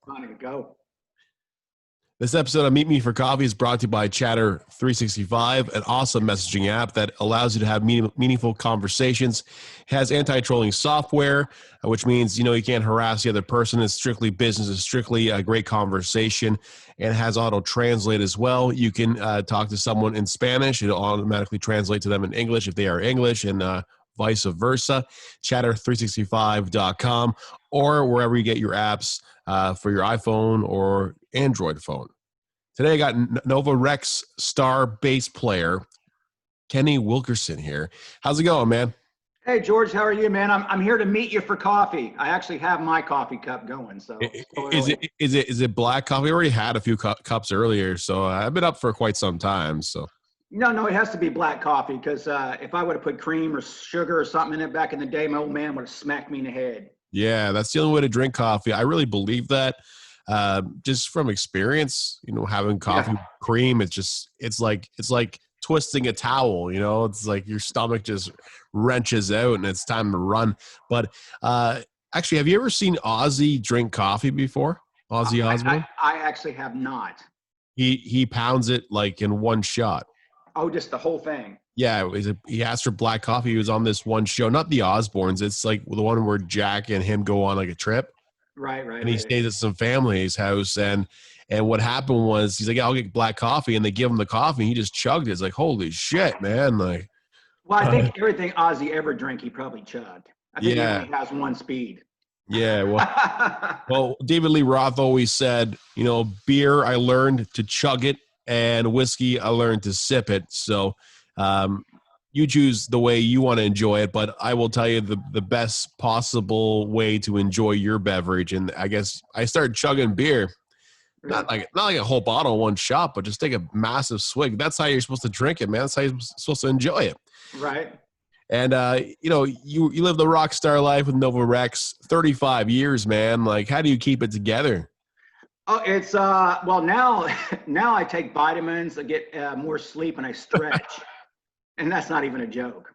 On to go. This episode of Meet Me for Coffee is brought to you by Chatter 365, an awesome messaging app that allows you to have meaningful conversations. It has anti-trolling software, which means, you can't harass the other person. It's strictly business. It's strictly a great conversation, and it has auto-translate as well. You can talk to someone in Spanish. It'll automatically translate to them in English if they are English, and vice versa. Chatter365.com or wherever you get your apps for your iPhone or Android phone. Today I got Nova Rex star bass player Kenny Wilkerson here. How's it going, man? Hey, George, how are you, man? I'm here to meet you for coffee. I actually have my coffee cup going. So is it black coffee? I already had a few cups earlier, so I've been up for quite some time. So no, it has to be black coffee because if I would have put cream or sugar or something in it back in the day, my old man would have smacked me in the head. Yeah, that's the only way to drink coffee. I really believe that. Just from experience, having coffee with cream, it's like twisting a towel, it's like your stomach just wrenches out and it's time to run. But actually, have you ever seen Ozzy drink coffee before? Ozzy Osbourne? I actually have not. He pounds it like in one shot. Oh, just the whole thing. Yeah, he asked for black coffee. He was on this one show, not the Osbournes. It's like the one where Jack and him go on like a trip. Right. And he stays at some family's house. And what happened was he's like, I'll get black coffee. And they give him the coffee. And he just chugged it. It's like, holy shit, man. Like, well, I think everything Ozzy ever drank, he probably chugged. I think he only has one speed. Yeah. Well, David Lee Roth always said, beer, I learned to chug it. And whiskey, I learned to sip it. So you choose the way you want to enjoy it, but I will tell you the best possible way to enjoy your beverage. And I guess I started chugging beer, not like a whole bottle in one shot, but just take a massive swig. That's how you're supposed to drink it, man. That's how you're supposed to enjoy it. Right. And, you live the rock star life with Nova Rex, 35 years, man. Like, how do you keep it together? Oh, it's, well, now I take vitamins, I get more sleep, and I stretch. And that's not even a joke.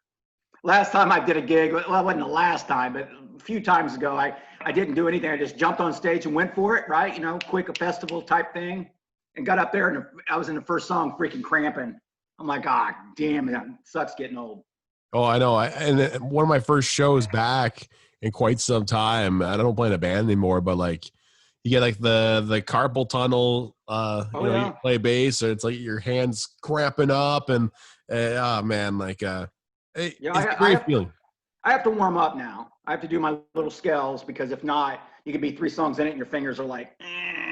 Last time I did a gig, well, it wasn't the last time, but a few times ago, I didn't do anything. I just jumped on stage and went for it, right? Quick, a festival type thing, and got up there, and I was in the first song freaking cramping. I'm like, damn, it sucks getting old. Oh, I know. And one of my first shows back in quite some time, I don't play in a band anymore, but like, you get like the carpal tunnel, you play bass, or it's like your hands cramping up, and oh man, like it's a great feeling. I have to warm up now. I have to do my little scales because if not, you could be 3 songs in it and your fingers are like,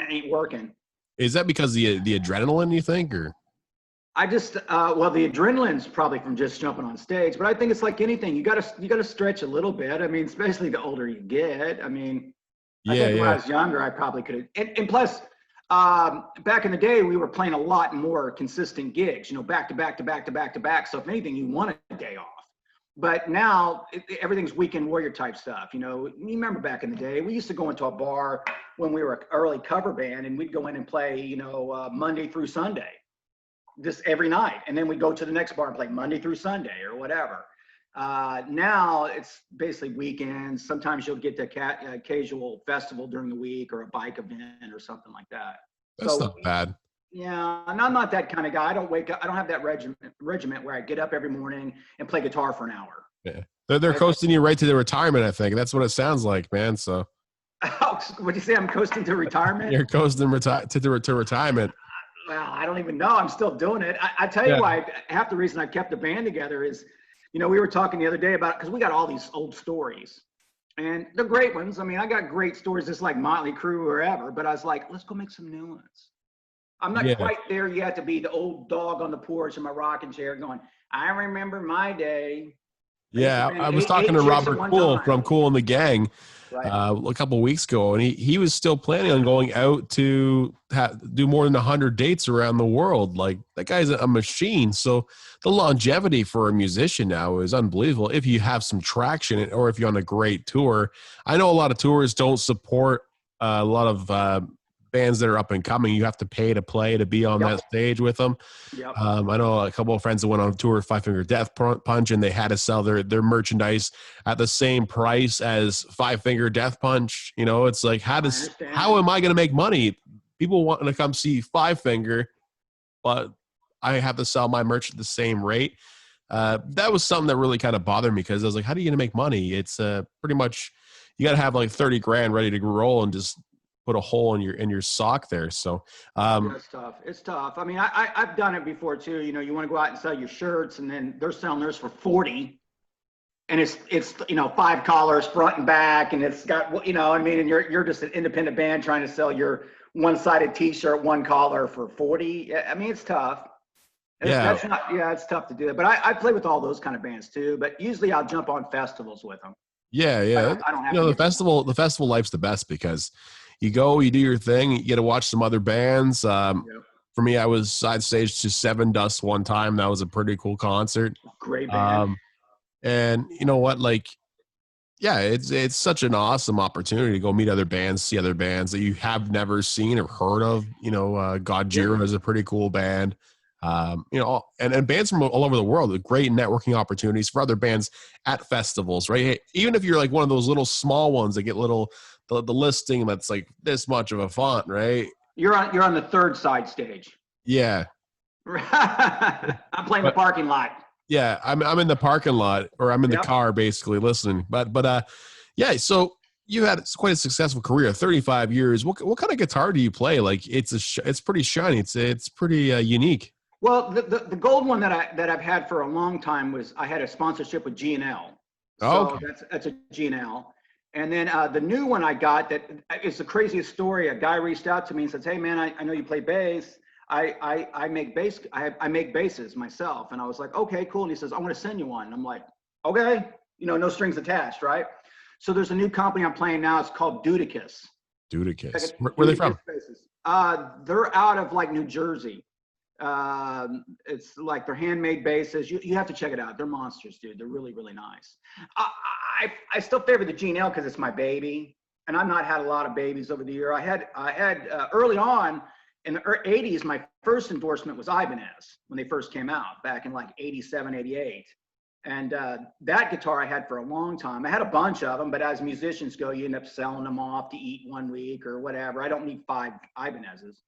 ain't working. Is that because the adrenaline, you think, or? I just well, the adrenaline's probably from just jumping on stage, but I think it's like anything. You gotta stretch a little bit. I mean, especially the older you get. I mean. I think when I was younger, I probably could have. And plus, back in the day, we were playing a lot more consistent gigs, back to back to back to back to back. So if anything, you want a day off. But now everything's weekend warrior type stuff. You remember back in the day, we used to go into a bar when we were an early cover band, and we'd go in and play, Monday through Sunday, just every night. And then we'd go to the next bar and play Monday through Sunday or whatever. Now it's basically weekends. Sometimes you'll get the casual festival during the week or a bike event or something like that. That's not bad. Yeah, and I'm not that kind of guy. I don't wake up. I don't have that regiment where I get up every morning and play guitar for an hour. Yeah, they're coasting you right to the retirement. I think that's what it sounds like, man. So, what'd you say? I'm coasting to retirement. You're coasting to retirement. Well, I don't even know. I'm still doing it. I tell you why. Half the reason I kept the band together is. We were talking the other day about, because we got all these old stories and they're great ones. I mean, I got great stories just like Motley Crue or whatever, but I was like, let's go make some new ones. I'm not quite there yet to be the old dog on the porch in my rocking chair going, I remember my day. Yeah, I was talking to Robert Cool from Cool and the Gang a couple of weeks ago, and he was still planning on going out to do more than 100 dates around the world. Like, that guy's a machine. So the longevity for a musician now is unbelievable if you have some traction or if you're on a great tour. I know a lot of tours don't support a lot of bands that are up and coming, you have to pay to play to be on that stage with them. Yep. I know a couple of friends that went on a tour with Five Finger Death Punch, and they had to sell their merchandise at the same price as Five Finger Death Punch. You know, it's like, how am I going to make money? People want to come see Five Finger, but I have to sell my merch at the same rate. That was something that really kind of bothered me, because I was like, how are you going to make money? It's pretty much, you got to have like 30 grand ready to roll and just put a hole in your sock there. So it's tough. It's tough. I mean, I've done it before too. You know, you want to go out and sell your shirts, and then they're selling theirs for 40, and it's you know, 5 collars front and back, and it's got, you know, I mean, and you're just an independent band trying to sell your one-sided T-shirt, 1 collar for 40. I mean, it's tough. It's tough to do it. But I play with all those kind of bands too. But usually I'll jump on festivals with them. Yeah. I don't have the festival life's the best, because you go, you do your thing, you get to watch some other bands. For me, I was side stage to Seven Dust one time. That was a pretty cool concert. Great band. And you know what? Like, yeah, it's such an awesome opportunity to go meet other bands, see other bands that you have never seen or heard of. You know, Gojira is a pretty cool band. You know, and bands from all over the world, with great networking opportunities for other bands at festivals, right? Hey, even if you're like one of those little small ones that get the listing that's like this much of a font, right? You're on the third side stage. Yeah. I'm playing the parking lot. Yeah, I'm in the parking lot, or I'm in the car basically listening. But yeah, so you had quite a successful career, 35 years. What kind of guitar do you play? Like, it's pretty shiny. It's pretty unique. Well, the gold one that I've had for a long time was, I had a sponsorship with G&L. So that's a G&L. And then the new one I got, that is the craziest story. A guy reached out to me and says, "Hey man, I know you play bass. I make bass. I make basses myself." And I was like, "Okay, cool." And he says, "I want to send you one." And I'm like, "Okay." You know, no strings attached, right? So there's a new company I'm playing now. It's called Dudicus. Dudicus. Where are they from? They're out of like New Jersey. It's like they're handmade basses. You have to check it out. They're monsters, dude. They're really, really nice. I still favor the G&L because it's my baby, and I've not had a lot of babies over the year. I had early on in the 80s, my first endorsement was Ibanez when they first came out back in like 87, 88. And that guitar I had for a long time. I had a bunch of them, but as musicians go, you end up selling them off to eat one week or whatever. I don't need 5 Ibanez's.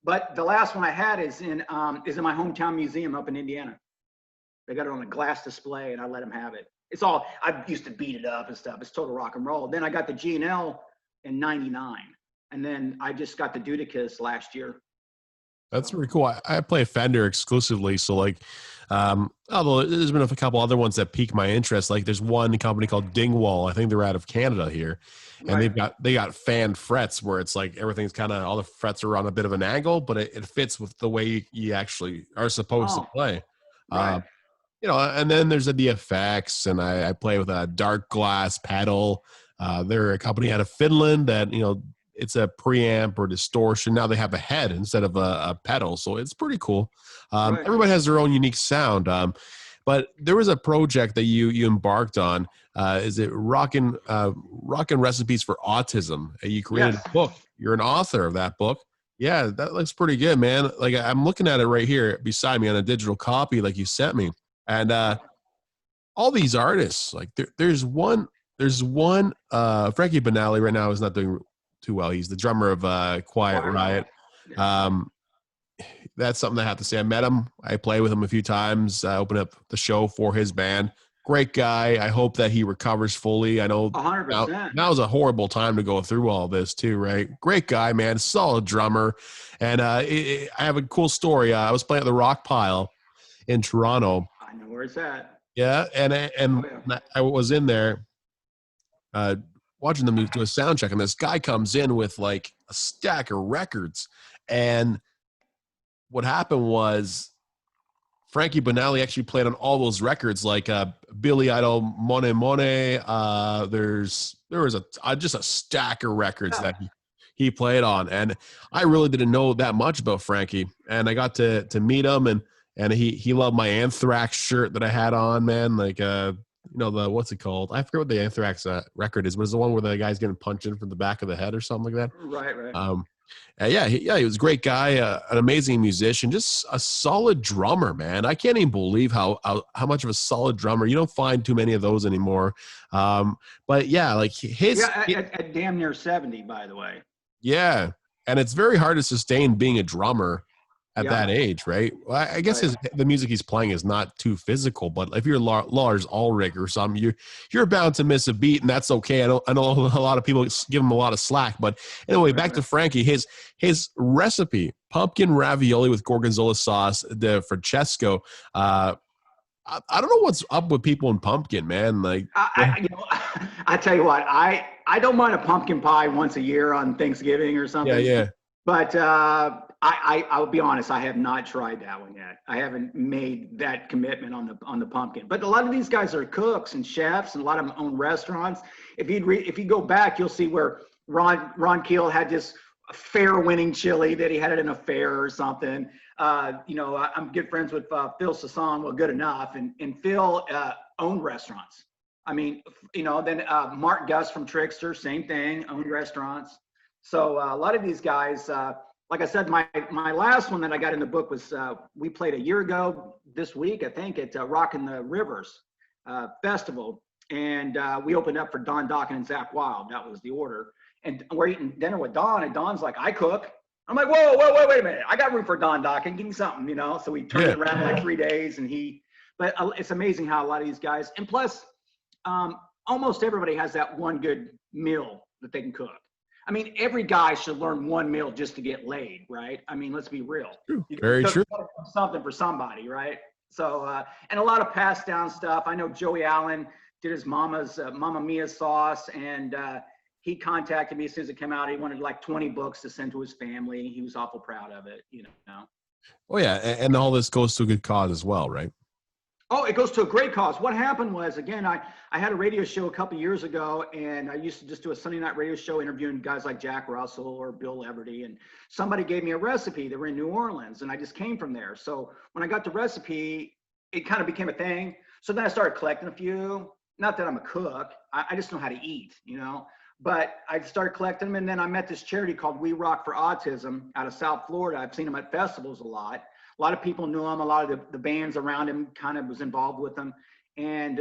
But the last one I had is in my hometown museum up in Indiana. They got it on a glass display, and I let them have it. I used to beat it up and stuff. It's total rock and roll. Then I got the G&L in '99, and then I just got the Dudicus last year. That's pretty cool. I play Fender exclusively, so like, although there's been a couple other ones that pique my interest. Like, there's one company called Dingwall. I think they're out of Canada here, and they got fan frets where it's like everything's kind of, all the frets are on a bit of an angle, but it fits with the way you actually are supposed to play. Right. You know, and then there's the DFX, and I play with a dark glass pedal. They're a company out of Finland that, you know, it's a preamp or distortion. Now they have a head instead of a pedal, so it's pretty cool. Everybody has their own unique sound. But there was a project that you embarked on. Is it Rockin Recipes for Autism? You created a book. You're an author of that book. Yeah, that looks pretty good, man. Like, I'm looking at it right here beside me on a digital copy, like you sent me. And all these artists, like there's one Frankie Banali right now is not doing too well. He's the drummer of Quiet Riot. That's something I have to say. I met him. I played with him a few times. I opened up the show for his band. Great guy. I hope that he recovers fully. I know 100%. Now is a horrible time to go through all this too, right? Great guy, man. Solid drummer. And I have a cool story. I was playing at the Rock Pile in Toronto. I know where it's at. Yeah, and I was in there watching them do a sound check, and this guy comes in with like a stack of records. And what happened was Frankie Banali actually played on all those records, like Billy Idol, Mone Mone. There was just a stack of records that he played on, and I really didn't know that much about Frankie. And I got to meet him, and he loved my Anthrax shirt that I had on, man. Like, you know, the, what's it called? I forget what the Anthrax record is, but it's the one where the guy's getting punched in from the back of the head or something like that. Right. He was a great guy, an amazing musician, just a solid drummer, man. I can't even believe how much of a solid drummer. You don't find too many of those anymore. But yeah, like at damn near 70, by the way. yeah, and it's very hard to sustain being a drummer at that age, right? Well, I guess the music he's playing is not too physical, but if you're Lars Ulrich or something, you're bound to miss a beat, and that's okay. I know a lot of people give him a lot of slack, but anyway, back to Frankie. His recipe: pumpkin ravioli with gorgonzola sauce, the Francesco. I don't know what's up with people in pumpkin, man. Like, I tell you what, I don't mind a pumpkin pie once a year on Thanksgiving or something. Yeah. But I'll be honest, I have not tried that one yet. I haven't made that commitment on the pumpkin. But a lot of these guys are cooks and chefs, and a lot of them own restaurants. If you go back, you'll see where Ron Keel had this fair-winning chili that he had it in a fair or something. I'm good friends with Phil Sasson. Well, good enough, and Phil owned restaurants. I mean, then Mark Gus from Trickster, same thing, owned restaurants. So a lot of these guys, like I said, my last one that I got in the book was we played a year ago this week, I think, at Rockin Rivers Festival, and we opened up for Don Dokken and Zach Wild. That was the order, and we're eating dinner with Don, and Don's like, "I cook." I'm like, "Whoa, wait a minute! I got room for Don Dokken. Give me something, So we turned it around in like 3 days, but it's amazing how a lot of these guys, and plus, almost everybody has that one good meal that they can cook. I mean, every guy should learn one meal just to get laid, right? I mean, let's be real. Very true. Something for somebody, right? So, and a lot of passed down stuff. I know Joey Allen did his mama's Mamma Mia sauce, and he contacted me as soon as it came out. He wanted like 20 books to send to his family. He was awful proud of it, Oh yeah, and all this goes to a good cause as well, right? Oh, it goes to a great cause. What happened was, again, I had a radio show a couple years ago, and I used to just do a Sunday night radio show interviewing guys like Jack Russell or Bill Everty, and somebody gave me a recipe. They were in New Orleans, and I just came from there. So when I got the recipe, it kind of became a thing. So then I started collecting a few. Not that I'm a cook. I just know how to eat, But I started collecting them, and then I met this charity called We Rock for Autism out of South Florida. I've seen them at festivals a lot. A lot of people knew him. A lot of the bands around him kind of was involved with him. And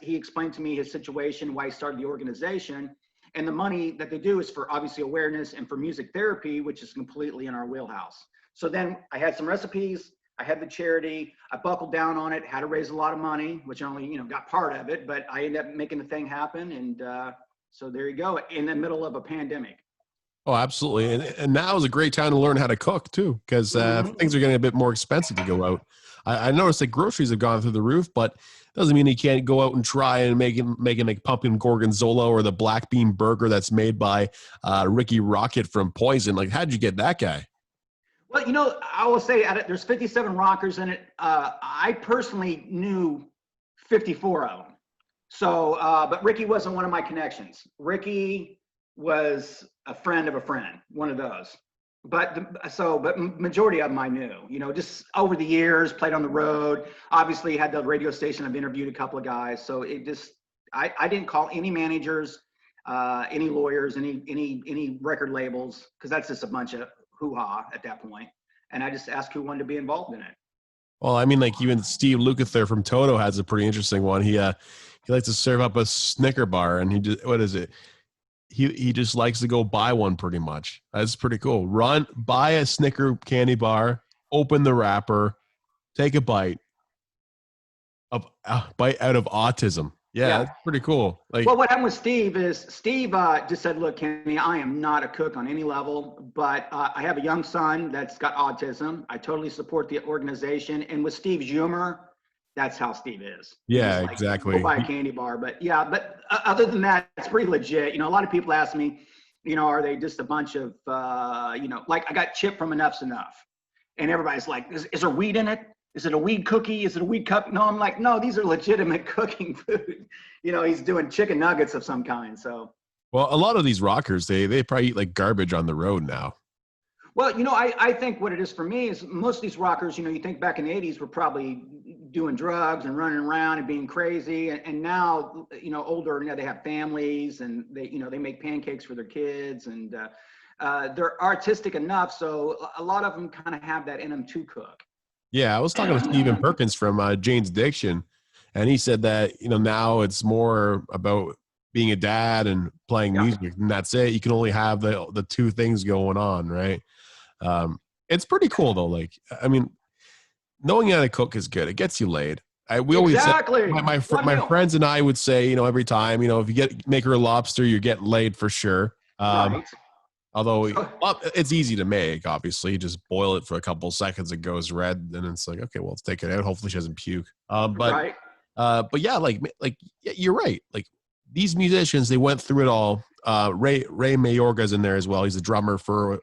he explained to me his situation, why he started the organization. And the money that they do is for obviously awareness and for music therapy, which is completely in our wheelhouse. So then I had some recipes. I had the charity. I buckled down on it, had to raise a lot of money, which I only, got part of it. But I ended up making the thing happen. And so there you go, in the middle of a pandemic. Oh, absolutely. And now is a great time to learn how to cook too, because things are getting a bit more expensive to go out. I noticed that groceries have gone through the roof, but doesn't mean you can't go out and try and make pumpkin gorgonzola or the black bean burger that's made by Ricky Rocket from Poison. Like, how'd you get that guy? Well, I will say there's 57 rockers in it. I personally knew 54 of them. So, but Ricky wasn't one of my connections. Ricky was a friend of a friend, one of those. But majority of them I knew, just over the years, played on the road, obviously had the radio station. I've interviewed a couple of guys. So I didn't call any managers, any lawyers, any record labels, because that's just a bunch of hoo-ha at that point. And I just asked who wanted to be involved in it. Well, I mean, like even Steve Lukather from Toto has a pretty interesting one. He likes to serve up a Snicker bar, and what is it? He just likes to go buy one pretty much. That's pretty cool. Buy a Snicker candy bar, open the wrapper, take a bite out of autism. Yeah, that's pretty cool. Well, what happened with Steve is Steve just said, "Look, Kenny, I am not a cook on any level, but I have a young son that's got autism. I totally support the organization, and with Steve's humor, that's how Steve is." Yeah, exactly. Go buy a candy bar, but other than that, it's pretty legit. A lot of people ask me, are they just a bunch of, like I got Chip from Enough's Enough, and everybody's like, is there weed in it? Is it a weed cookie? Is it a weed cup? No, I'm like, no, these are legitimate cooking food. He's doing chicken nuggets of some kind. So, well, a lot of these rockers, they probably eat like garbage on the road now. Well, I think what it is for me is most of these rockers, you think back in the 80s were probably doing drugs and running around and being crazy. And now, older, they have families and they make pancakes for their kids. And they're artistic enough, so a lot of them kind of have that in them to cook. Yeah, I was talking to Stephen Perkins from Jane's Addiction, and he said that, now it's more about being a dad and playing music, and that's it. You can only have the two things going on, right? It's pretty cool though. Like, I mean, knowing how to cook is good. It gets you laid. We always say, my friends and I would say, every time, if you make her a lobster, you're getting laid for sure. Right. Although it's easy to make, obviously, you just boil it for a couple of seconds, it goes red, and it's like, okay, well, let's take it out. Hopefully, she doesn't puke. But yeah, like you're right. Like, these musicians, they went through it all. Ray Mayorga's in there as well. He's a drummer for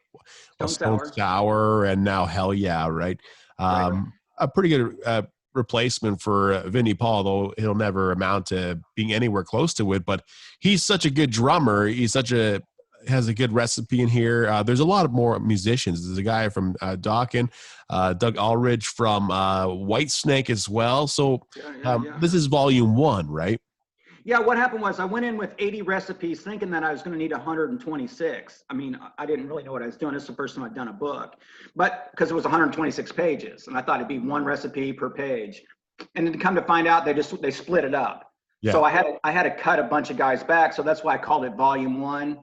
Stone Sour and now Hell Yeah, right? A pretty good replacement for Vinnie Paul, though he'll never amount to being anywhere close to it. But he's such a good drummer. Has a good recipe in here. There's a lot of more musicians. There's a guy from Dawkins, Doug Ulrich from Whitesnake as well. So this is volume 1, right? Yeah, what happened was I went in with 80 recipes thinking that I was going to need 126. I mean, I didn't really know what I was doing. This is the first time I'd done a book, but because it was 126 pages, and I thought it'd be one recipe per page. And then to come to find out, they split it up. Yeah. So I had to cut a bunch of guys back. So that's why I called it volume 1.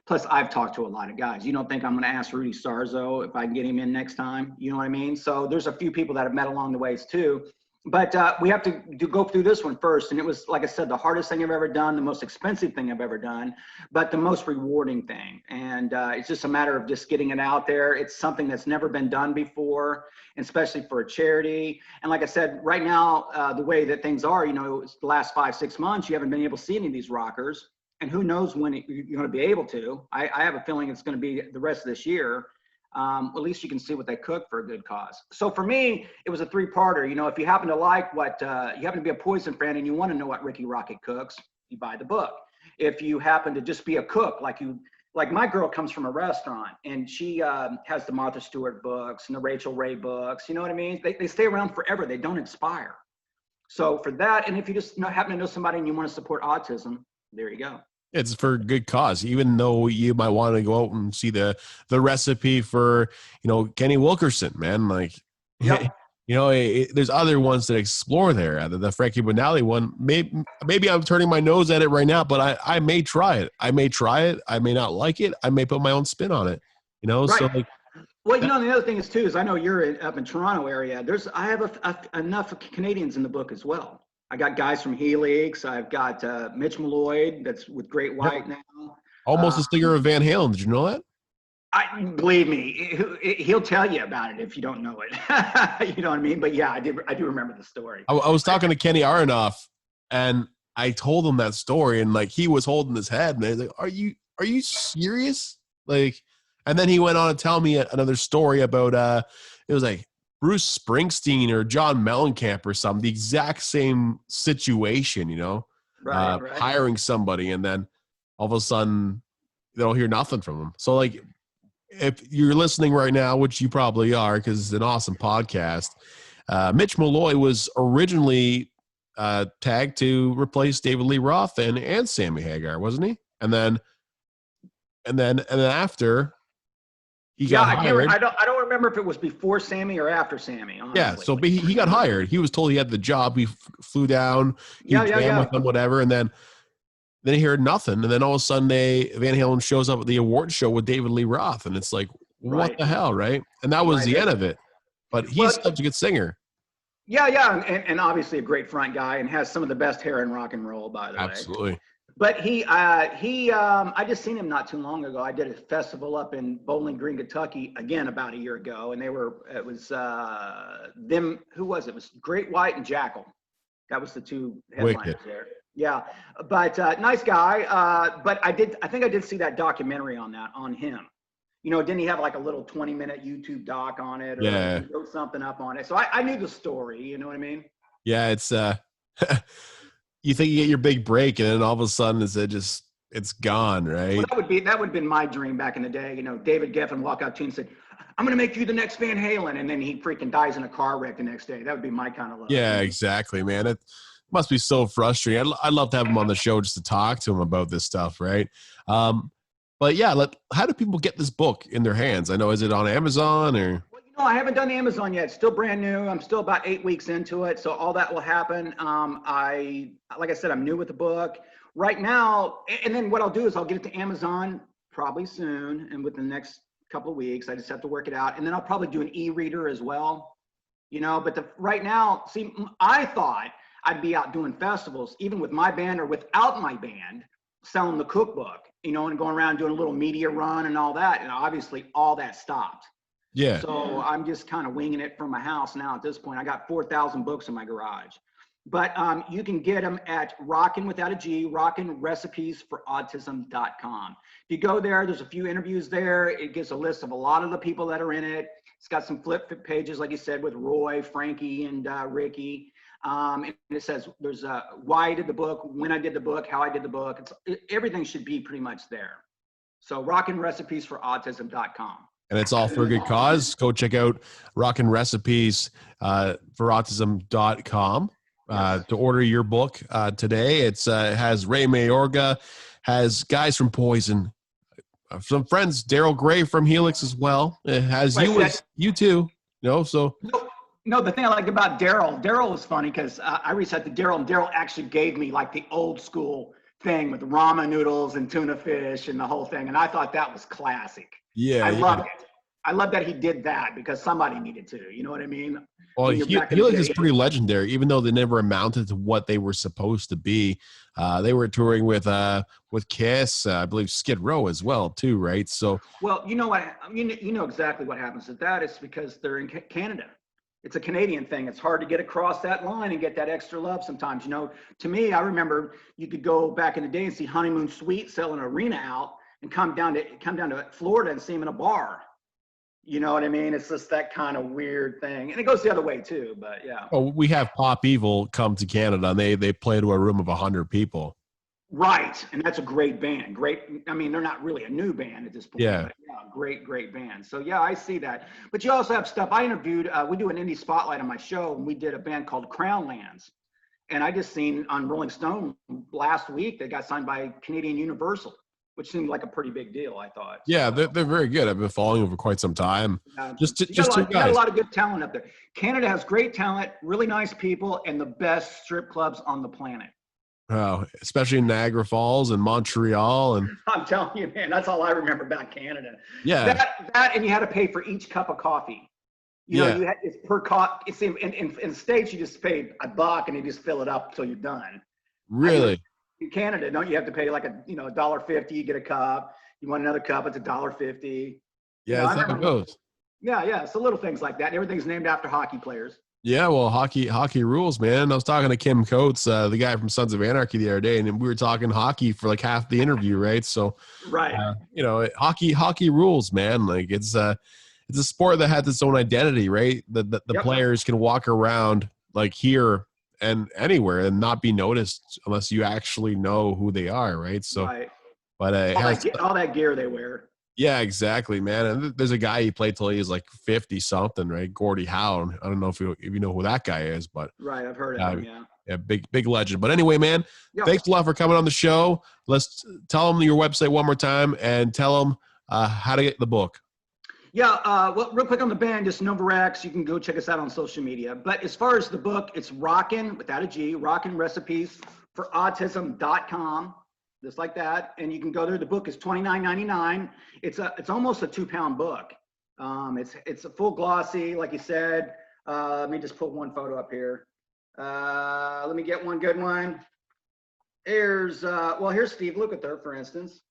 Plus, I've talked to a lot of guys. You don't think I'm going to ask Rudy Sarzo if I can get him in next time? You know what I mean? So there's a few people that I've met along the ways too. But we have to go through this one first. And it was, like I said, the hardest thing I've ever done, the most expensive thing I've ever done, but the most rewarding thing. And it's just a matter of just getting it out there. It's something that's never been done before, especially for a charity. And like I said, right now, the way that things are, it's the last 5-6 months, you haven't been able to see any of these rockers. And who knows when you're going to be able to. I have a feeling it's going to be the rest of this year. At least you can see what they cook for a good cause. So for me, it was a 3-parter. If you happen to like you happen to be a Poison fan and you want to know what Ricky Rocket cooks, you buy the book. If you happen to just be a cook, like my girl comes from a restaurant and she has the Martha Stewart books and the Rachel Ray books. You know what I mean? They stay around forever. They don't expire. So for that, and if you just happen to know somebody and you want to support autism, there you go. It's for good cause, even though you might want to go out and see the recipe for, Kenny Wilkerson, man. Like, yep. There's other ones that explore there. The Frankie Banali one, maybe I'm turning my nose at it right now, but I may try it. I may try it. I may not like it. I may put my own spin on it, Right. So like, well, the other thing is I know you're up in Toronto area. I have enough Canadians in the book as well. I got guys from Helix. I've got Mitch Malloy that's with Great White now. Almost a singer of Van Halen. Did you know that? Believe me, he'll tell you about it if you don't know it. You know what I mean? But yeah, I do remember the story. I was talking to Kenny Aronoff, and I told him that story, and like he was holding his head, and I was like, "Are you serious?" Like, and then he went on to tell me another story about it was like Bruce Springsteen or John Mellencamp or something, the exact same situation, right. Hiring somebody, and then all of a sudden they don't hear nothing from them. So like, if you're listening right now, which you probably are, because it's an awesome podcast, Mitch Malloy was originally tagged to replace David Lee Roth and Sammy Hagar, wasn't he? And then after he got hired. I don't remember if it was before Sammy or after Sammy. Honestly. Yeah, so he got hired. He was told he had the job. He flew down. He jammed with them, whatever, and then he heard nothing. And then all of a sudden, Van Halen shows up at the award show with David Lee Roth, and it's like, what the hell, right? And that was the end of it. But he's such a good singer. Yeah, and obviously a great front guy, and has some of the best hair in rock and roll, by the way. Absolutely. But I just seen him not too long ago. I did a festival up in Bowling Green, Kentucky, again about a year ago, and it was them. Who was it? It was Great White and Jackal. That was the two headliners there. Yeah, but nice guy. But I think I did see that documentary on him. Didn't he have like a little 20-minute YouTube doc on it, or he wrote something up on it? So I knew the story. You know what I mean? Yeah, it's you think you get your big break, and then all of a sudden it's gone, right? Well, that would have been my dream back in the day. David Geffen walk out to you and said, "I'm going to make you the next Van Halen," and then he freaking dies in a car wreck the next day. That would be my kind of love. Yeah, exactly, man. It must be so frustrating. I'd love to have him on the show just to talk to him about this stuff, right? But yeah, how do people get this book in their hands? I know, is it on Amazon or? Well, I haven't done Amazon yet. It's still brand new. I'm still about 8 weeks into it. So all that will happen. Like I said, I'm new with the book right now. And then what I'll do is I'll get it to Amazon probably soon. And within the next couple of weeks, I just have to work it out. And then I'll probably do an e-reader as well, but right now, see, I thought I'd be out doing festivals, even with my band or without my band, selling the cookbook, and going around doing a little media run and all that. And obviously all that stopped. Yeah. So I'm just kind of winging it from my house now at this point. I got 4,000 books in my garage. But you can get them at Rockin without a G, Rockin Recipes for Autism.com. If you go there, there's a few interviews there. It gives a list of a lot of the people that are in it. It's got some flip pages, like you said, with Roy, Frankie, and Ricky. And it says there's why I did the book, when I did the book, how I did the book. Everything should be pretty much there. So Rockin Recipes for Autism.com. And it's all for a good cause. Go check out Rockin Recipes for Autism.com to order your book today. It has Ray Mayorga, has guys from Poison, some friends, Daryl Gray from Helix as well. It has you too. So. No, the thing I like about Daryl was funny because I reached out to Daryl, and Daryl actually gave me like the old school thing with ramen noodles and tuna fish and the whole thing. And I thought that was classic. Yeah. I loved it. I love that he did that because somebody needed to, you know what I mean? Well, Helix is pretty legendary, even though they never amounted to what they were supposed to be. They were touring with Kiss, I believe Skid Row as well, too, right? So, well, you know what? You know exactly what happens with that. It's because they're in Canada. It's a Canadian thing. It's hard to get across that line and get that extra love sometimes. To me, I remember you could go back in the day and see Honeymoon Suite sell an arena out, and come down to Florida and see them in a bar. You know what I mean? It's just that kind of weird thing. And it goes the other way too, but yeah. Oh, we have Pop Evil come to Canada, and they play to a room of 100 people. Right. And that's a great band. I mean, they're not really a new band at this point. Yeah. But yeah, great band. So yeah, I see that. But you also have stuff. I interviewed, we do an indie spotlight on my show, and we did a band called Crownlands. And I just seen on Rolling Stone last week, they got signed by Canadian Universal, which seemed like a pretty big deal, I thought. Yeah, they're very good. I've been following them for quite some time. Just two guys. You got a lot of good talent up there. Canada has great talent, really nice people, and the best strip clubs on the planet. Oh, especially in Niagara Falls and Montreal. And I'm telling you, man, that's all I remember about Canada. Yeah. That and you had to pay for each cup of coffee. You had it's per cup. It's in the States, you just pay $1 and you just fill it up until you're done. Really? In Canada, don't you have to pay like $1.50, you get a cup. You want another cup, it's $1.50. Yeah, that's how it goes. Yeah. So little things like that. And everything's named after hockey players. Yeah, well, hockey rules, man. I was talking to Kim Coates, the guy from Sons of Anarchy, the other day, and we were talking hockey for like half the interview, right? So, right, hockey rules, man. Like it's a sport that has its own identity, right? The players can walk around like here and anywhere and not be noticed unless you actually know who they are, right? So, right. But all that gear they wear. Yeah, exactly, man. And there's a guy he played till he was like 50 something, right? Gordie Howe. I don't know if you know who that guy is, but right, I've heard of him. Yeah. Yeah, big legend. But anyway, man, thanks a lot for coming on the show. Let's tell them your website one more time and tell them how to get the book. Yeah, well, real quick on the band, just Novarex. You can go check us out on social media. But as far as the book, it's Rockin without a G, Rockin Recipes for Autism.com. Just like that, and you can go there. The book is $29.99. It's almost a 2-pound book. It's a full glossy, like you said. Let me just put one photo up here. Let me get one good one. Here's Steve Lukather, for instance.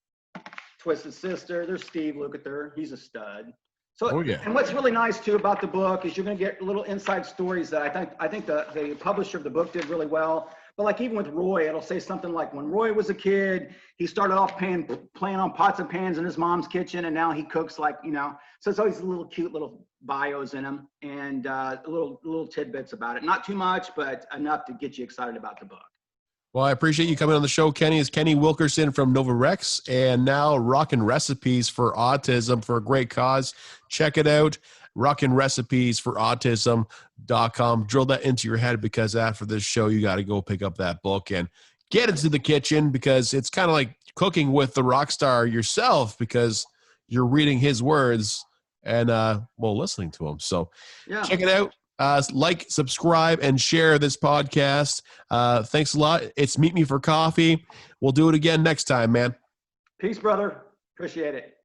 Twisted Sister. There's Steve Lukather. He's a stud. So, And what's really nice too about the book is you're going to get little inside stories that I think the publisher of the book did really well. But like even with Roy, it'll say something like when Roy was a kid, he started off playing on pots and pans in his mom's kitchen, and now he cooks So it's always little cute little bios in them and little tidbits about it. Not too much, but enough to get you excited about the book. Well, I appreciate you coming on the show, Kenny. It's Kenny Wilkerson from Novarex, and now Rockin Recipes for Autism for a great cause. Check it out. Rockin Recipes for Autism.com. Drill that into your head because after this show, you got to go pick up that book and get into the kitchen, because it's kind of like cooking with the rock star yourself, because you're reading his words and listening to him. So check it out. Like, subscribe, and share this podcast. Thanks a lot. It's Meet Me for Coffee. We'll do it again next time, man. Peace, brother. Appreciate it.